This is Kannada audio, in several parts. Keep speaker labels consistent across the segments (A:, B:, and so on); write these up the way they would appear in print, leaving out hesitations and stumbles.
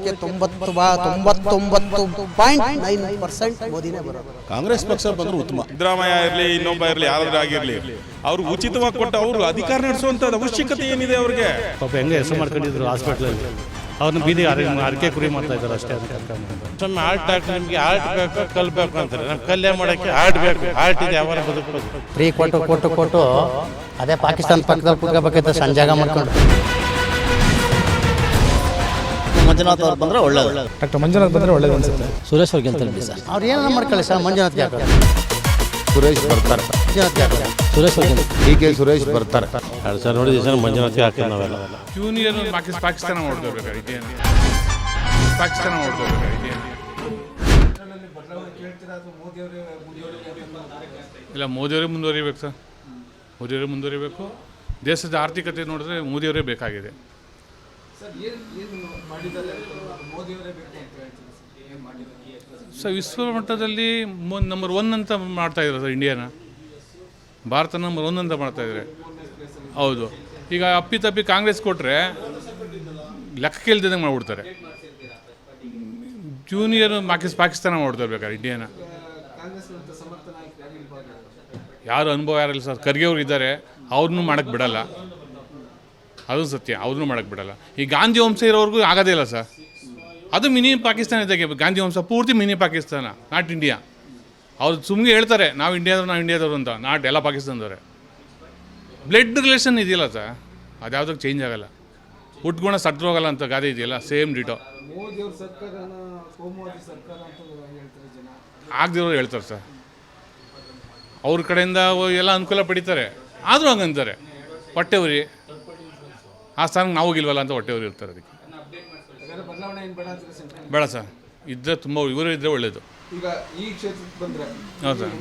A: ನೂರಕ್ಕೆ 99.9% ಮೋದಿನೇ ಬರೋದು.
B: ಕಾಂಗ್ರೆಸ್ ಪಕ್ಷ ಬಂದ್ರೆ ಉತ್ತಮ.
C: ಸಿದ್ದರಾಮಯ್ಯ ಇರಲಿ, ಇನ್ನೊಬ್ಬ ಇರಲಿ, ಯಾರಾದ್ರೂ ಆಗಿರಲಿ, ಅವ್ರು ಉಚಿತವಾಗಿ ಕೊಟ್ಟು ಅವರು ಅಧಿಕಾರ ನಡೆಸುವಂತ ಅವಶ್ಯಕತೆ ಏನಿದೆ ಅವ್ರಿಗೆ?
D: ಪಾಪ ಹೆಂಗೆ ಹೆಸರು ಮಾಡ್ಕೊಂಡಿದ್ರು ಹಾಸ್ಪಿಟ್ಲಲ್ಲಿ, ಅವ್ರನ್ನ ಬೀದಿ ಅರಕೆ ಕುರಿ ಮಾಡ್ತಾ ಇದ್ದಾರೆ ಅಷ್ಟೇ.
E: ಸ್ವಾಮಿ ಹಾರ್ಟ್ ಡಾಕ್ಟರ್, ನಿಮಗೆ ಹಾರ್ಟ್ ಬೇಕು ಕಲ್ ಬೇಕು ಅಂತಾರೆ. ನಮ್ಮ ಕಲ್ಯಾಣ ಮಾಡೋಕ್ಕೆ ಹಾರ್ಟ್ ಬೇಕು. ಹಾರ್ಟ್ ಇದೆ, ಅವರ ಬದುಕಬೇಕು.
A: ಫ್ರೀ ಕೊಟ್ಟು ಅದೇ ಪಾಕಿಸ್ತಾನ ಪಕ್ಕದಲ್ಲಿ ಕೂತ್ಕೋಬೇಕಿತ್ತು ಸಂಜಾಗ ಮಾಡ್ಕೊಂಡು.
F: ಮಂಜುನಾಥ್ ಅವ್ರು ಬಂದರೆ ಒಳ್ಳೇದು.
G: ಡಾಕ್ಟರ್ ಮಂಜುನಾಥ್ ಬಂದರೆ ಒಳ್ಳೇದು ಅನ್ಸುತ್ತೆ.
F: ಸುರೇಶ್ ಅವ್ರಿಗೆ ಗೆಲ್ತಾರೆ ಸರ್.
A: ಅವ್ರು ಏನಾರ ಮಾಡ್ಕೊಳ್ಳಿ ಸರ್, ಮಂಜುನಾಥ್ಗೆ ಹಾಕೋದು.
B: ಸುರೇಶ್ ಬರ್ತಾರೆ.
A: ಮಂಜುನಾಥ್ಗೆ ಹಾಕೋದು.
F: ಸುರೇಶ್ ಅವ್ರಿಗೆ
B: ಡಿ.ಕೆ. ಸುರೇಶ್ ಬರ್ತಾರೆ.
E: ಸರ್ ನೋಡಿದ್ವಿ ಸರ್, ಮಂಜುನಾಥ್ಗೆ ಹಾಕಿದ್ದು ನಾವೆಲ್ಲ.
C: ಯೂನಿಯನ್ ಪಾಕಿಸ್ತಾನ ನೋಡ್ಕೋಬೇಕಾಗಿತ್ತು, ಪಾಕಿಸ್ತಾನ ನೋಡ್ಕೋಬೇಕಾಗಿತ್ತು. ಇಲ್ಲ, ಮೋದಿಯವರೇ ಮುಂದುವರಿಬೇಕು ಸರ್, ಮೋದಿಯವರೇ ಮುಂದುವರಿಬೇಕು. ದೇಶದ ಆರ್ಥಿಕತೆ ನೋಡಿದ್ರೆ ಮೋದಿಯವರೇ ಬೇಕಾಗಿದೆ. ಸರ್ ವಿಶ್ವ ಮಟ್ಟದಲ್ಲಿ ನಂಬರ್ 1 ಅಂತ ಮಾಡ್ತಾ ಇದ್ದಾರೆ ಸರ್. ಇಂಡಿಯಾನ, ಭಾರತ ನಂಬರ್ 1 ಅಂತ ಮಾಡ್ತಾ ಇದ್ದಾರೆ. ಹೌದು. ಈಗ ಅಪ್ಪಿತಪ್ಪಿ ಕಾಂಗ್ರೆಸ್ ಕೊಟ್ಟರೆ ಲೆಕ್ಕಕ್ಕೆ ಇಲ್ದಂಗೆ ಮಾಡಿಬಿಡ್ತಾರೆ. ಜೂನಿಯರ್ ಪಾಕಿಸ್ತಾನ ಮಾಡ್ತಾರೆ ಬೇಕಾದ್ರೆ ಇಂಡಿಯಾನ. ಯಾರು ಅನುಭವ ಯಾರಿಲ್ಲ ಸರ್. ಖರ್ಗೆ ಅವ್ರು ಇದ್ದಾರೆ, ಅವ್ರನ್ನೂ ಮಾಡೋಕ್ಕೆ ಬಿಡಲ್ಲ. ಅದು ಸತ್ಯ, ಅವ್ರನ್ನೂ ಮಾಡೋಕ್ಕೆ ಬಿಡಲ್ಲ. ಈ ಗಾಂಧಿ ವಂಶ ಇರೋವ್ರಿಗೂ ಆಗೋದೇ ಇಲ್ಲ ಸರ್. ಅದು ಮಿನಿ ಪಾಕಿಸ್ತಾನ ಇದ್ದಾಗೆ. ಗಾಂಧಿ ವಂಶ ಪೂರ್ತಿ ಮಿನಿ ಪಾಕಿಸ್ತಾನ, ನಾಟ್ ಇಂಡಿಯಾ. ಅವ್ರು ಸುಮ್ಮನೆ ಹೇಳ್ತಾರೆ ನಾವು ಇಂಡಿಯಾದವ್ರು ಅಂತ, ನಾಟ್ ಎಲ್ಲ ಪಾಕಿಸ್ತಾನದವ್ರೆ. ಬ್ಲಡ್ ರಿಲೇಷನ್ ಇದೆಯಲ್ಲ ಸರ್, ಅದು ಯಾವುದಕ್ಕೆ ಚೇಂಜ್ ಆಗಲ್ಲ. ಹುಟ್ಗುಣ ಸಟ್ರೋಗಲ್ಲ ಅಂತ ಗಾದೆ ಇದೆಯಲ್ಲ, ಸೇಮ್ ಡಿಟೋ. ಆಗದಿರೋರು ಹೇಳ್ತಾರೆ ಸರ್. ಅವ್ರ ಕಡೆಯಿಂದ ಎಲ್ಲ ಅನುಕೂಲ ಪಡಿತಾರೆ, ಆದರೂ ಹಂಗಂತಾರೆ. ಹೊಟ್ಟೆವ್ರಿ ಆ ಸ್ಥಾನಕ್ಕೆ ನಾವು ಹೋಗಿಲ್ವಲ್ಲ ಅಂತ ಹೊಟ್ಟೆವ್ರಿ ಇರ್ತಾರೆ. ಅದಕ್ಕೆ ಬೇಡ ಸರ್, ಇದ್ದರೆ ತುಂಬ ಇವರು ಇದ್ದರೆ ಒಳ್ಳೆಯದು.
G: ಈಗ ಈ ಕ್ಷೇತ್ರಕ್ಕೆ ಬಂದರೆ
C: ಹೌದು ಸರ್.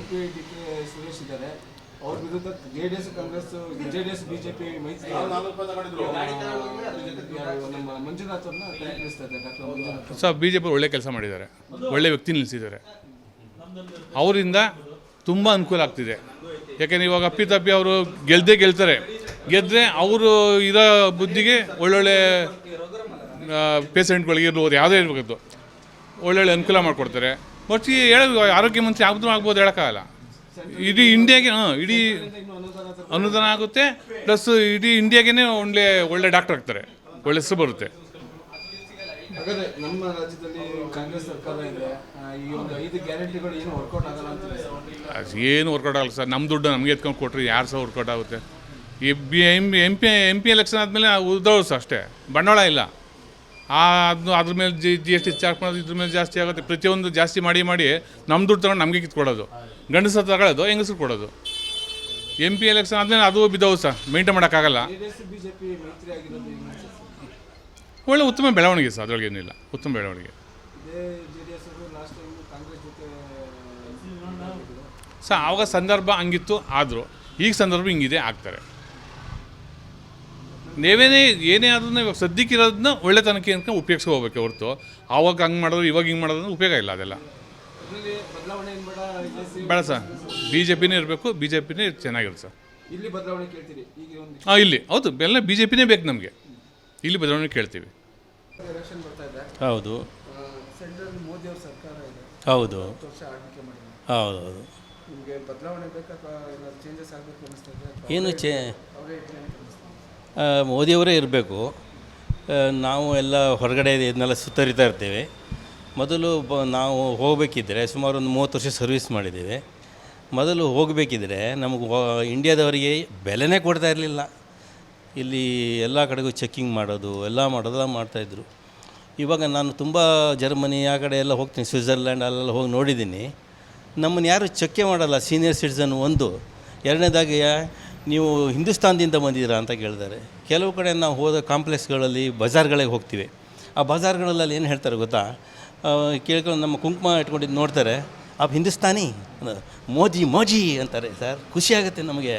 G: ಸುರೇಶ್ ಇದ್ದಾರೆ, ಅವ್ರ ವಿರುದ್ಧ ಜೆಡಿಎಸ್, ಕಾಂಗ್ರೆಸ್, ಜೆಡಿಎಸ್, ಬಿಜೆಪಿ ಮೈತ್ರಿ ನಮ್ಮ ಮಂಜುನಾಥ್ ಅವ್ರನ್ನ ಕೈಗೊಳಿಸ್ತಾ ಇದ್ದಾರೆ. ಡಾಕ್ಟರ್ ಮಂಜುನಾಥ್
C: ಸರ್ BJP ಒಳ್ಳೆ ಕೆಲಸ ಮಾಡಿದ್ದಾರೆ, ಒಳ್ಳೆ ವ್ಯಕ್ತಿ ನಿಲ್ಲಿಸಿದ್ದಾರೆ. ಅವರಿಂದ ತುಂಬ ಅನುಕೂಲ ಆಗ್ತಿದೆ. ಯಾಕೆಂದರೆ ಇವಾಗ ಅಪ್ಪಿತಪ್ಪಿ ಅವರು ಗೆಲ್ತಾರೆ. ಗೆದ್ದರೆ ಅವರು ಇರೋ ಬುದ್ಧಿಗೆ ಒಳ್ಳೊಳ್ಳೆ ಪೇಷೆಂಟ್ಗಳಿಗೆ ಇರ್ಬೋದು, ಯಾವುದೇ ಇರಬೇಕು, ಒಳ್ಳೊಳ್ಳೆ ಅನುಕೂಲ ಮಾಡಿಕೊಡ್ತಾರೆ. ಬಟ್ ಆರೋಗ್ಯ ಮಂತ್ರಿ ಆಗ್ಬೋದು ಹೇಳೋಕ್ಕಾಗಲ್ಲ. ಇಡೀ ಇಂಡಿಯಾಗೆ ಇಡೀ ಅನುದಾನ ಆಗುತ್ತೆ, ಪ್ಲಸ್ ಇಡೀ ಇಂಡಿಯಾಗೇ ಒಳ್ಳೆ ಡಾಕ್ಟರ್ ಆಗ್ತಾರೆ, ಒಳ್ಳೆ ಹೆಸರು ಬರುತ್ತೆ.
G: ಹಾಗಾದ್ರೆ ನಮ್ಮ ರಾಜ್ಯದಲ್ಲಿ ಕಾಂಗ್ರೆಸ್ ಸರ್ಕಾರ ಇದೆ, ಈ ಒಂದು 5 ಗ್ಯಾರಂಟಿಗಳು ಏನು ವರ್ಕೌಟ್ ಆಗಲ್ಲ ಅಂತ
C: ಏನು ವರ್ಕೌಟ್ ಆಗಲ್ಲ ಸರ್. ನಮ್ಮ ದುಡ್ಡು ನಮಗೆ ಎತ್ಕೊಂಡು ಕೊಟ್ಟರೆ ಯಾರು ಸಹ ವರ್ಕೌಟ್ ಆಗುತ್ತೆ. ಈ ಎಂ ಪಿ ಎಲೆಕ್ಷನ್ ಆದಮೇಲೆ ಉದ್ದವರು ಸಹ ಅಷ್ಟೇ, ಬಂಡವಾಳ ಇಲ್ಲ. ಅದ್ರ ಮೇಲೆ GST ಚಾರ್ಜ್ ಮಾಡೋದು, ಇದ್ರ ಮೇಲೆ ಜಾಸ್ತಿ ಆಗುತ್ತೆ. ಪ್ರತಿಯೊಂದು ಜಾಸ್ತಿ ಮಾಡಿ ನಮ್ಮ ದುಡ್ಡು ತಗೊಂಡು ನಮಗೆ ಕಿತ್ಕೊಡೋದು, ಗಂಡಸರು ತಗೊಳ್ಳೋದು, ಹೆಂಗಸರು ಕೊಡೋದು. MP ಎಲೆಕ್ಷನ್ ಆದಮೇಲೆ ಅದು ಬಿದ್ದವು ಸರ್, ಮೇಂಟೈನ್ ಮಾಡೋಕ್ಕಾಗಲ್ಲ. ಒಳ್ಳೆ ಉತ್ತಮ ಬೆಳವಣಿಗೆ ಸರ್, ಅದರೊಳಗೇನಿಲ್ಲ, ಉತ್ತಮ ಬೆಳವಣಿಗೆ ಸರ್. ಆವಾಗ ಸಂದರ್ಭ ಹಂಗಿತ್ತು, ಆದರೂ ಈಗ ಸಂದರ್ಭ ಹಿಂಗಿದೆ, ಆಗ್ತಾರೆ. ಏನೇ ಆದ್ರೂ ಇವಾಗ ಸದ್ಯಕ್ಕಿರೋದನ್ನ ಒಳ್ಳೆತನಕ್ಕೆ ಅಂತ ಉಪಯೋಗಿಸ್ಕೋಬೇಕು ಹೊರತು ಆವಾಗ ಹಂಗೆ ಮಾಡೋದು ಇವಾಗ ಹಿಂಗೆ ಮಾಡೋದು ಉಪಯೋಗ ಇಲ್ಲ. ಅದೆಲ್ಲ ಬೇಡ ಸರ್. BJPನೇ ಇರಬೇಕು, BJPನೇ ಚೆನ್ನಾಗಿರುತ್ತೆ ಸರ್. ಇಲ್ಲಿ ಹೌದು, ಎಲ್ಲ BJPನೇ ಬೇಕು ನಮಗೆ. ಇಲ್ಲಿ ಬದಲಾವಣೆ ಕೇಳ್ತೀವಿ.
E: ಹೌದು ಹೌದು ಹೌದು ಹೌದು. ಏನು ಮೋದಿಯವರೇ ಇರಬೇಕು. ನಾವು ಎಲ್ಲ ಹೊರಗಡೆ ಇದನ್ನೆಲ್ಲ ಸುತ್ತರಿತಾ ಇರ್ತೇವೆ. ಮೊದಲು ನಾವು ಹೋಗಬೇಕಿದ್ರೆ ಸುಮಾರು ಒಂದು 30 ವರ್ಷ ಸರ್ವಿಸ್ ಮಾಡಿದ್ದೇವೆ. ಮೊದಲು ಹೋಗಬೇಕಿದ್ರೆ ನಮಗೆ ಇಂಡಿಯಾದವರಿಗೆ ಬೆಲೆನೇ ಕೊಡ್ತಾ ಇರಲಿಲ್ಲ. ಇಲ್ಲಿ ಎಲ್ಲ ಕಡೆಗೂ ಚೆಕ್ಕಿಂಗ್ ಮಾಡೋದು ಎಲ್ಲ ಮಾಡ್ತಾಯಿದ್ರು. ಇವಾಗ ನಾನು ತುಂಬ ಜರ್ಮನಿ ಆ ಕಡೆ ಎಲ್ಲ ಹೋಗ್ತೀನಿ, ಸ್ವಿಟ್ಜರ್ಲ್ಯಾಂಡ್ ಅಲ್ಲೆಲ್ಲ ಹೋಗಿ ನೋಡಿದ್ದೀನಿ. ನಮ್ಮನ್ನು ಯಾರು ಚೆಕ್ಕೆ ಮಾಡಲ್ಲ, ಸೀನಿಯರ್ ಸಿಟಿಸನ್. ಒಂದು ಎರಡನೇದಾಗಿ ನೀವು ಹಿಂದೂಸ್ತಾನದಿಂದ ಬಂದಿದ್ದೀರಾ ಅಂತ ಕೇಳಿದ್ದಾರೆ. ಕೆಲವು ಕಡೆ ನಾವು ಹೋದ ಕಾಂಪ್ಲೆಕ್ಸ್ಗಳಲ್ಲಿ ಬಜಾರ್ಗಳಿಗೆ ಹೋಗ್ತೀವಿ. ಆ ಬಜಾರ್ಗಳಲ್ಲಿ ಏನು ಹೇಳ್ತಾರೆ ಗೊತ್ತಾ, ಕೇಳ್ಕೊಂಡು ನಮ್ಮ ಕುಂಕುಮ ಇಟ್ಕೊಂಡಿದ್ದು ನೋಡ್ತಾರೆ, ಆ ಹಿಂದೂಸ್ತಾನಿ ಮೋಜಿ ಅಂತಾರೆ ಸರ್. ಖುಷಿಯಾಗುತ್ತೆ ನಮಗೆ.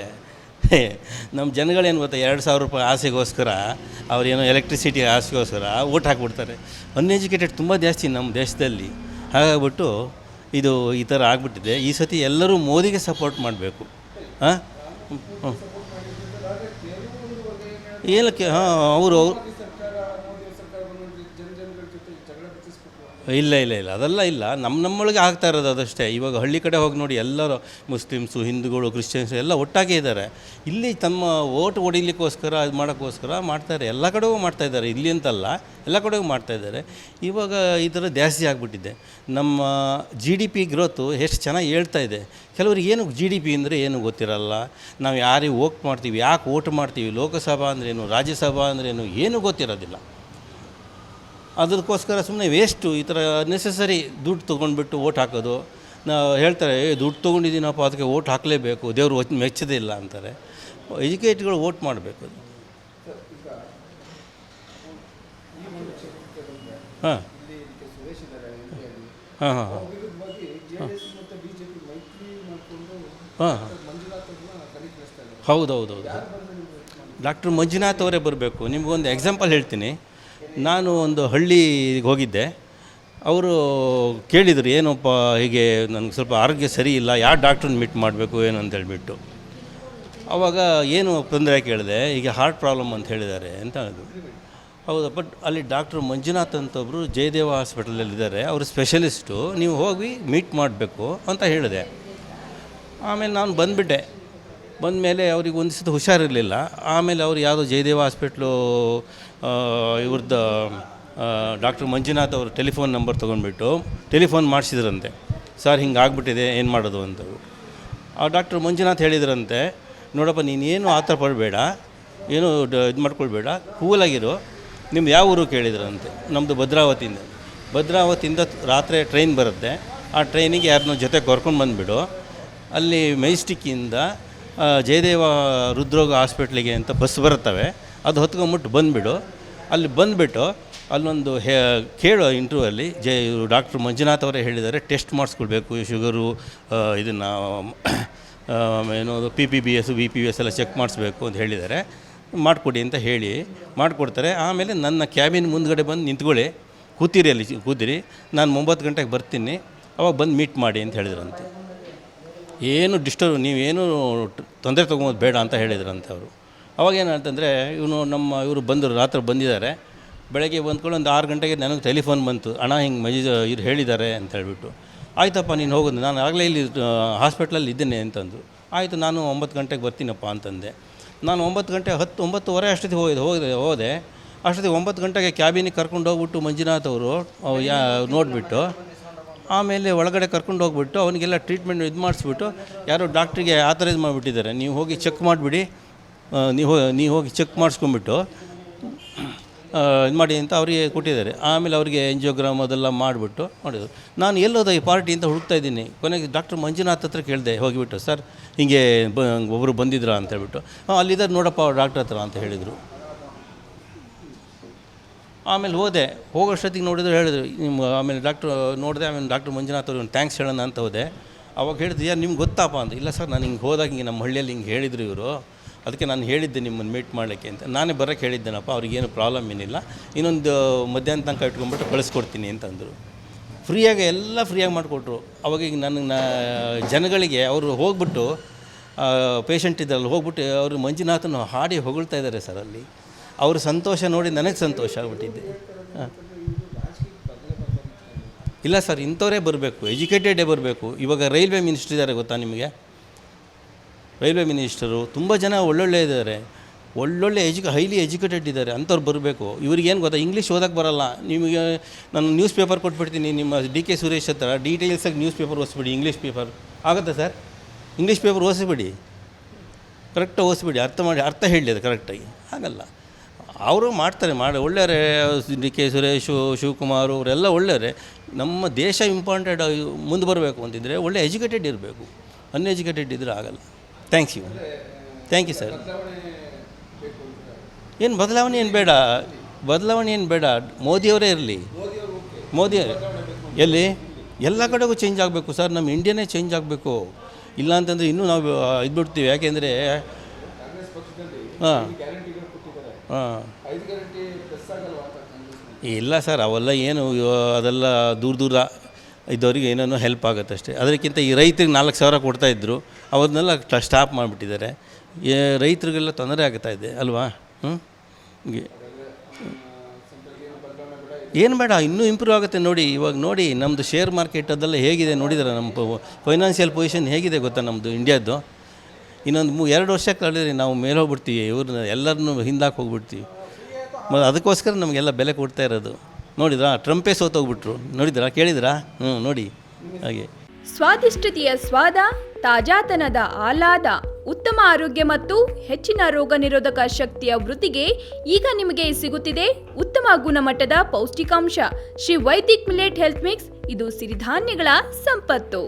E: ನಮ್ಮ ಜನಗಳೇನು ಗೊತ್ತಾ, 2,000 ರೂಪಾಯಿ ಆಸೆಗೋಸ್ಕರ ಅವರೇನೋ ಎಲೆಕ್ಟ್ರಿಸಿಟಿ ಆಸೆಗೋಸ್ಕರ ಓಟ್ ಹಾಕ್ಬಿಡ್ತಾರೆ. ಅನ್ಎಜುಕೇಟೆಡ್ ತುಂಬ ಜಾಸ್ತಿ ನಮ್ಮ ದೇಶದಲ್ಲಿ. ಹಾಗಾಗ್ಬಿಟ್ಟು ಇದು ಈ ಥರ ಆಗಿಬಿಟ್ಟಿದೆ. ಈ ಸತಿ ಎಲ್ಲರೂ ಮೋದಿಗೆ ಸಪೋರ್ಟ್ ಮಾಡಬೇಕು. ಏನಕ್ಕೆ ಅವರು ಇಲ್ಲ ಇಲ್ಲ ಇಲ್ಲ ಅದೆಲ್ಲ ಇಲ್ಲ, ನಮ್ಮೊಳಗೆ ಆಗ್ತಾ ಇರೋದು ಅದಷ್ಟೇ. ಇವಾಗ ಹಳ್ಳಿ ಕಡೆ ಹೋಗಿ ನೋಡಿ, ಎಲ್ಲರೂ ಮುಸ್ಲಿಮ್ಸು, ಹಿಂದೂಗಳು, ಕ್ರಿಶ್ಚಿಯನ್ಸು ಎಲ್ಲ ಒಟ್ಟಾಗೆ ಇದ್ದಾರೆ. ಇಲ್ಲಿ ತಮ್ಮ ಓಟ್ ಹೊಡಿಲಿಕ್ಕೋಸ್ಕರ ಇದು ಮಾಡೋಕ್ಕೋಸ್ಕರ ಮಾಡ್ತಾರೆ. ಎಲ್ಲ ಕಡೆಗೂ ಮಾಡ್ತಾಯಿದ್ದಾರೆ, ಇಲ್ಲಿ ಅಂತಲ್ಲ, ಎಲ್ಲ ಕಡೆಗೂ ಮಾಡ್ತಾಯಿದ್ದಾರೆ. ಇವಾಗ ಈ ಥರ ಜಾಸ್ತಿ ಆಗಿಬಿಟ್ಟಿದೆ. ನಮ್ಮ GDP ಗ್ರೋತು ಎಷ್ಟು ಚೆನ್ನಾಗಿ ಹೇಳ್ತಾ ಇದೆ. ಕೆಲವ್ರಿಗೆ ಏನು GDP ಅಂದರೆ ಏನು ಗೊತ್ತಿರಲ್ಲ. ನಾವು ಯಾರಿಗೆ ವೋಟ್ ಮಾಡ್ತೀವಿ, ಯಾಕೆ ವೋಟ್ ಮಾಡ್ತೀವಿ, ಲೋಕಸಭಾ ಅಂದ್ರೇನು, ರಾಜ್ಯಸಭಾ ಅಂದ್ರೇನು ಏನೂ ಗೊತ್ತಿರೋದಿಲ್ಲ. ಅದಕ್ಕೋಸ್ಕರ ಸುಮ್ಮನೆ ವೇಸ್ಟು ಈ ಥರ ನೆಸೆಸರಿ ದುಡ್ಡು ತೊಗೊಂಡ್ಬಿಟ್ಟು ಓಟ್ ಹಾಕೋದು. ನಾವು ಹೇಳ್ತಾರೆ, ದುಡ್ಡು ತೊಗೊಂಡಿದ್ದೀನಪ್ಪ ಅದಕ್ಕೆ ಓಟ್ ಹಾಕಲೇಬೇಕು, ದೇವರು ಮೆಚ್ಚೋದೇ ಇಲ್ಲ ಅಂತಾರೆ. ಎಜುಕೇಟ್ಗಳು ಓಟ್ ಮಾಡಬೇಕು. ಹಾಂ ಹಾಂ ಹಾಂ ಹಾಂ ಹೌದೌದೌದು. ಡಾಕ್ಟರ್ ಮಂಜುನಾಥ್ ಅವರೇ ಬರಬೇಕು. ನಿಮಗೊಂದು ಎಕ್ಸಾಂಪಲ್ ಹೇಳ್ತೀನಿ. ನಾನು ಒಂದು ಹಳ್ಳಿಗೆ ಹೋಗಿದ್ದೆ. ಅವರು ಕೇಳಿದರು, ಏನಪ್ಪ ಹೀಗೆ ನನಗೆ ಸ್ವಲ್ಪ ಆರೋಗ್ಯ ಸರಿ ಇಲ್ಲ, ಯಾವ ಡಾಕ್ಟ್ರನ್ನ ಮೀಟ್ ಮಾಡಬೇಕು ಏನು ಅಂತ ಹೇಳಿಬಿಟ್ಟು. ಆವಾಗ ಏನು ತೊಂದರೆ ಕೇಳಿದೆ, ಈಗ ಹಾರ್ಟ್ ಪ್ರಾಬ್ಲಮ್ ಅಂತ ಹೇಳಿದ್ದಾರೆ ಅಂತ ಹೇಳಿದ್ರು. ಹೌದಾ, ಬಟ್ ಅಲ್ಲಿ ಡಾಕ್ಟ್ರ್ ಮಂಜುನಾಥ್ ಅಂತ ಒಬ್ಬರು ಜಯದೇವ ಹಾಸ್ಪಿಟಲಲ್ಲಿದ್ದಾರೆ, ಅವರು ಸ್ಪೆಷಲಿಸ್ಟು, ನೀವು ಹೋಗಿ ಮೀಟ್ ಮಾಡಬೇಕು ಅಂತ ಹೇಳಿದೆ. ಆಮೇಲೆ ನಾನು ಬಂದುಬಿಟ್ಟೆ. ಬಂದಮೇಲೆ ಅವ್ರಿಗೆ ಒಂದು ಸತಿ ಹುಷಾರಿರಲಿಲ್ಲ. ಆಮೇಲೆ ಅವರು ಯಾವುದೋ ಜಯದೇವ ಹಾಸ್ಪಿಟ್ಲು ಇವ್ರದ್ದು ಡಾಕ್ಟ್ರ್ ಮಂಜುನಾಥ್ ಅವರು ಟೆಲಿಫೋನ್ ನಂಬರ್ ತೊಗೊಂಡ್ಬಿಟ್ಟು ಟೆಲಿಫೋನ್ ಮಾಡಿಸಿದ್ರಂತೆ. ಸರ್ ಹಿಂಗೆ ಆಗ್ಬಿಟ್ಟಿದೆ, ಏನು ಮಾಡೋದು ಅಂತ. ಆ ಡಾಕ್ಟ್ರ್ ಮಂಜುನಾಥ್ ಹೇಳಿದ್ರಂತೆ, ನೋಡಪ್ಪ ನೀನೇನು ಆ ಥರ ಪಡಬೇಡ, ಏನು ಇದು ಮಾಡ್ಕೊಳ್ಬೇಡ, ಕೂಲಾಗಿರು. ನಿಮ್ದು ಯಾವ ಊರು ಕೇಳಿದ್ರಂತೆ. ನಮ್ಮದು ಭದ್ರಾವತಿಯಿಂದ ರಾತ್ರಿ ಟ್ರೈನ್ ಬರುತ್ತೆ. ಆ ಟ್ರೈನಿಗೆ ಯಾರನ್ನೋ ಜೊತೆ ಕರ್ಕೊಂಡು ಬಂದುಬಿಡು. ಅಲ್ಲಿ ಮೆಜೆಸ್ಟಿಕ್ಕಿಂದ ಜಯದೇವ ಹೃದ್ರೋಗ ಹಾಸ್ಪಿಟ್ಲಿಗೆ ಅಂತ ಬಸ್ ಬರುತ್ತವೆ, ಅದು ಹೊತ್ಕೊಂಬಿಟ್ಟು ಬಂದುಬಿಡು. ಅಲ್ಲಿ ಬಂದುಬಿಟ್ಟು ಅಲ್ಲೊಂದು ಕೇಳೋ ಇಂಟ್ರ್ಯೂವಲ್ಲಿ ಡಾಕ್ಟ್ರ್ ಮಂಜುನಾಥ್ ಅವರೇ ಹೇಳಿದ್ದಾರೆ, ಟೆಸ್ಟ್ ಮಾಡಿಸ್ಕೊಳ್ಬೇಕು, ಶುಗರು, ಇದನ್ನು ಏನೋ PPBS VPS ಎಲ್ಲ ಚೆಕ್ ಮಾಡಿಸ್ಬೇಕು ಅಂತ ಹೇಳಿದ್ದಾರೆ. ಮಾಡಿಕೊಡಿ ಅಂತ ಹೇಳಿ ಮಾಡಿಕೊಡ್ತಾರೆ. ಆಮೇಲೆ ನನ್ನ ಕ್ಯಾಬಿನ್ ಮುಂದ್ಗಡೆ ಬಂದು ನಿಂತ್ಕೊಳ್ಳಿ, ಕೂತಿರಿ, ಅಲ್ಲಿ ಕೂತಿರಿ, ನಾನು 9 ಗಂಟೆಗೆ ಬರ್ತೀನಿ, ಅವಾಗ ಬಂದು ಮೀಟ್ ಮಾಡಿ ಅಂತ ಹೇಳಿದ್ರಂತೆ. ಏನು ನೀವೇನು ತೊಂದರೆ ತೊಗೊಬೋದು ಬೇಡ ಅಂತ ಹೇಳಿದ್ರಂತೆ ಅವರು. ಅವಾಗೇನಂತಂದರೆ ಇವರು ಬಂದರು, ರಾತ್ರಿ ಬಂದಿದ್ದಾರೆ. ಬೆಳಗ್ಗೆ ಬಂದ್ಕೊಂಡು ಒಂದು 6 ಗಂಟೆಗೆ ನನಗೆ ಟೆಲಿಫೋನ್ ಬಂತು, ಅಣ್ಣ ಹಿಂಗೆ ಇವ್ರು ಹೇಳಿದ್ದಾರೆ ಅಂತ ಹೇಳಿಬಿಟ್ಟು. ಆಯ್ತಪ್ಪ ನೀನು ಹೋಗೋದು, ನಾನು ಆಗಲೇ ಇಲ್ಲಿ ಹಾಸ್ಪಿಟ್ಲಲ್ಲಿ ಇದ್ದೇನೆ ಅಂತಂದರು. ಆಯಿತು, ನಾನು 9 ಗಂಟೆಗೆ ಬರ್ತೀನಪ್ಪ ಅಂತಂದೆ. ನಾನು 9 ಗಂಟೆ 9:30 ಅಷ್ಟೊತ್ತಿಗೆ ಹೋದೆ. ಅಷ್ಟೊತ್ತಿಗೆ 9 ಗಂಟೆಗೆ ಕ್ಯಾಬಿನಿಗೆ ಕರ್ಕೊಂಡು ಹೋಗ್ಬಿಟ್ಟು ಮಂಜುನಾಥ್ ಅವರು ನೋಡಿಬಿಟ್ಟು ಆಮೇಲೆ ಒಳಗಡೆ ಕರ್ಕೊಂಡು ಹೋಗ್ಬಿಟ್ಟು ಅವನಿಗೆಲ್ಲ ಟ್ರೀಟ್ಮೆಂಟ್ ಇದು ಮಾಡಿಸ್ಬಿಟ್ಟು ಯಾರೋ ಡಾಕ್ಟ್ರಿಗೆ ಆಥರೈಸ್ ಮಾಡಿಬಿಟ್ಟಿದ್ದಾರೆ, ನೀವು ಹೋಗಿ ಚೆಕ್ ಮಾಡಿಬಿಡಿ, ನೀವು ಹೋಗಿ ಚೆಕ್ ಮಾಡಿಸ್ಕೊಂಬಿಟ್ಟು ಇದು ಮಾಡಿ ಅಂತ ಅವರಿಗೆ ಕೊಟ್ಟಿದ್ದಾರೆ. ಆಮೇಲೆ ಅವರಿಗೆ ಎಂಜಿಯೋಗ್ರಾಮ್ ಅದೆಲ್ಲ ಮಾಡಿಬಿಟ್ಟು ಮಾಡಿದ್ರು. ನಾನು ಎಲ್ಲೋದ ಈ ಪಾರ್ಟಿ ಅಂತ ಹುಡುಕ್ತಾ ಇದ್ದೀನಿ. ಕೊನೆಗೆ ಡಾಕ್ಟ್ರ್ ಮಂಜುನಾಥ್ ಹತ್ರ ಕೇಳಿದೆ ಹೋಗಿಬಿಟ್ಟು, ಸರ್ ಹೀಗೆ ಒಬ್ಬರು ಬಂದಿದ್ರಾ ಅಂತ ಹೇಳ್ಬಿಟ್ಟು. ಅಲ್ಲಿದ್ದಾರೆ ನೋಡಪ್ಪ ಅವ್ರು ಡಾಕ್ಟ್ರ್ ಹತ್ರ ಅಂತ ಹೇಳಿದರು. ಆಮೇಲೆ ಹೋಗೋಷ್ಟೊತ್ತಿಗೆ ಹೇಳಿದ್ರು ನಿಮ್ಮ. ಆಮೇಲೆ ಡಾಕ್ಟ್ರು ನೋಡಿದೆ. ಆಮೇಲೆ ಡಾಕ್ಟ್ರ್ ಮಂಜುನಾಥ್ ಅವ್ರಿಗೆ ಥ್ಯಾಂಕ್ಸ್ ಹೇಳೋಣ ಅಂತ ಹೋದೆ. ಅವಾಗ ಹೇಳಿದ್ರು, ಯಾರು ನಿಮ್ಗೆ ಗೊತ್ತಾಪ ಅಂತ. ಇಲ್ಲ ಸರ್, ನಾನು ಹಿಂಗೆ ಹೋದಾಗ ಹಿಂಗೆ ನಮ್ಮ ಹಳ್ಳಿಯಲ್ಲಿ ಹಿಂಗೆ ಹೇಳಿದ್ರು ಇವರು, ಅದಕ್ಕೆ ನಾನು ಹೇಳಿದ್ದೆ ನಿಮ್ಮನ್ನು ಮೀಟ್ ಮಾಡಲಿಕ್ಕೆ ಅಂತ. ನಾನೇ ಬರೋಕ್ಕೆ ಹೇಳಿದ್ದೇನಪ್ಪ, ಅವ್ರಿಗೇನು ಪ್ರಾಬ್ಲಮ್ ಏನಿಲ್ಲ, ಇನ್ನೊಂದು ಮಧ್ಯಾಹ್ನ ತನಕ ಇಟ್ಕೊಂಡ್ಬಿಟ್ಟು ಕಳಿಸ್ಕೊಡ್ತೀನಿ ಅಂತಂದರು. ಎಲ್ಲ ಫ್ರೀಯಾಗಿ ಮಾಡಿಕೊಟ್ರು. ಅವಾಗ ಈಗ ನನಗೆ ಜನಗಳಿಗೆ ಅವರು ಹೋಗ್ಬಿಟ್ಟು ಪೇಷಂಟ್ ಇದ್ರಲ್ಲಿ ಹೋಗ್ಬಿಟ್ಟು ಅವರು ಮಂಜುನಾಥನ ಹಾಡಿ ಹೊಗಳ್ತಾ ಇದ್ದಾರೆ ಸರ್. ಅಲ್ಲಿ ಅವ್ರ ಸಂತೋಷ ನೋಡಿ ನನಗೆ ಸಂತೋಷ ಆಗ್ಬಿಟ್ಟಿದ್ದೆ. ಹಾಂ, ಇಲ್ಲ ಸರ್, ಇಂಥವರೇ ಬರಬೇಕು, ಎಜುಕೇಟೆಡೇ ಬರಬೇಕು. ಇವಾಗ ರೈಲ್ವೆ ಮಿನಿಸ್ಟ್ರ್ ಇದ್ದಾರೆ ಗೊತ್ತಾ ನಿಮಗೆ? ರೈಲ್ವೆ ಮಿನಿಸ್ಟರು ತುಂಬ ಜನ ಒಳ್ಳೊಳ್ಳೆ ಇದ್ದಾರೆ, ಒಳ್ಳೊಳ್ಳೆ ಹೈಲಿ ಎಜುಕೇಟೆಡ್ ಇದ್ದಾರೆ, ಅಂಥವ್ರು ಬರಬೇಕು. ಇವ್ರಿಗೇನು ಗೊತ್ತಾ, ಇಂಗ್ಲೀಷ್ ಓದೋಕ್ಕೆ ಬರೋಲ್ಲ. ನಿಮಗೆ ನಾನು ನ್ಯೂಸ್ ಪೇಪರ್ ಕೊಟ್ಬಿಡ್ತೀನಿ, ನಿಮ್ಮ DK ಸುರೇಶ್ ಹತ್ರ ಡೀಟೇಲ್ಸಾಗಿ ನ್ಯೂಸ್ ಪೇಪರ್ ಓದಿಸ್ಬಿಡಿ, ಇಂಗ್ಲೀಷ್ ಪೇಪರ್ ಆಗುತ್ತೆ ಸರ್. ಇಂಗ್ಲೀಷ್ ಪೇಪರ್ ಓದಿಸ್ಬಿಡಿ, ಕರೆಕ್ಟಾಗಿ ಓದಿಸ್ಬಿಡಿ, ಅರ್ಥ ಹೇಳಿ ಅದು ಕರೆಕ್ಟಾಗಿ. ಹಾಗಲ್ಲ, ಅವರು ಮಾಡ್ತಾರೆ, ಒಳ್ಳೆಯವರೇ. DK ಸುರೇಶು, ಶಿವಕುಮಾರ್ ಅವರೆಲ್ಲ ಒಳ್ಳೆಯವರೇ. ನಮ್ಮ ದೇಶ ಇಂಪಾರ್ಟೆಂಟ್ ಮುಂದೆ ಬರಬೇಕು ಅಂತಿದ್ದರೆ ಒಳ್ಳೆ ಎಜುಕೇಟೆಡ್ ಇರಬೇಕು, ಅನ್ಎಜುಕೇಟೆಡ್ ಇದ್ದರೆ ಆಗಲ್ಲ. Thank you sir. ಏನು ಬದಲಾವಣೆ ಏನು ಬೇಡ, ಮೋದಿಯವರೇ ಇರಲಿ. ಮೋದಿ ಎಲ್ಲಿ ಎಲ್ಲ ಕಡೆಗೂ ಚೇಂಜ್ ಆಗಬೇಕು ಸರ್. ನಮ್ಮ ಇಂಡಿಯಾನೇ ಚೇಂಜ್ ಆಗಬೇಕು. ಇಲ್ಲ ಅಂತಂದರೆ ಇನ್ನೂ ನಾವು ಇದ್ಬಿಡ್ತೀವಿ. ಯಾಕೆಂದರೆ ಹಾಂ ಇಲ್ಲ ಸರ್, ಅವೆಲ್ಲ ಏನು ಅದೆಲ್ಲ ದೂರ ಇದ್ದವ್ರಿಗೆ ಏನೇನೋ ಹೆಲ್ಪ್ ಆಗುತ್ತೆ ಅಷ್ಟೇ. ಅದಕ್ಕಿಂತ ಈ ರೈತರಿಗೆ 4,000 ಕೊಡ್ತಾಯಿದ್ರು, ಅವನ್ನೆಲ್ಲ ಸ್ಟಾಪ್ ಮಾಡಿಬಿಟ್ಟಿದ್ದಾರೆ. ರೈತರಿಗೆಲ್ಲ ತೊಂದರೆ ಆಗ್ತಾಯಿದೆ ಅಲ್ವಾ? ಹೀಗೆ ಏನು ಬೇಡ, ಇನ್ನೂ ಇಂಪ್ರೂವ್ ಆಗುತ್ತೆ ನೋಡಿ. ಇವಾಗ ನೋಡಿ ನಮ್ಮದು ಶೇರ್ ಮಾರ್ಕೆಟ್ ಅದೆಲ್ಲ ಹೇಗಿದೆ ನೋಡಿದ್ರೆ, ನಮ್ಮ ಫೈನಾನ್ಷಿಯಲ್ ಪೊಸಿಷನ್ ಹೇಗಿದೆ ಗೊತ್ತಾ ನಮ್ಮದು ಇಂಡಿಯಾದ್ದು. ಇನ್ನೊಂದು 2 ವರ್ಷ ಕಳೆದ್ರೆ ನಾವು ಮೇಲೆ ಹೋಗ್ಬಿಡ್ತೀವಿ, ಇವ್ರನ್ನ ಎಲ್ಲರನ್ನೂ ಹಿಂದಾಕಿ ಹೋಗ್ಬಿಡ್ತೀವಿ. ಅದಕ್ಕೋಸ್ಕರ ನಮಗೆಲ್ಲ ಬೆಲೆ ಕೊಡ್ತಾ ಇರೋದು. ನೋಡಿದ್ರಾ, ಟ್ರಂಪೇ ಸೋತೋಗ್ಬಿಟ್ರು, ನೋಡಿದ್ರಾ, ಕೇಳಿದ್ರಾ? ನೋಡಿ ಹಾಗೆ.
H: ಸ್ವಾದಿಷ್ಟತೆಯ ಸ್ವಾದ, ತಾಜಾತನದ ಆಹ್ಲಾದ, ಉತ್ತಮ ಆರೋಗ್ಯ ಮತ್ತು ಹೆಚ್ಚಿನ ರೋಗ ನಿರೋಧಕ ಶಕ್ತಿಯ ವೃದ್ಧಿಗೆ ಈಗ ನಿಮಗೆ ಸಿಗುತ್ತಿದೆ ಉತ್ತಮ ಗುಣಮಟ್ಟದ ಪೌಷ್ಟಿಕಾಂಶ Shri Vaidik millet health mix. ಇದು ಸಿರಿಧಾನ್ಯಗಳ ಸಂಪತ್ತು.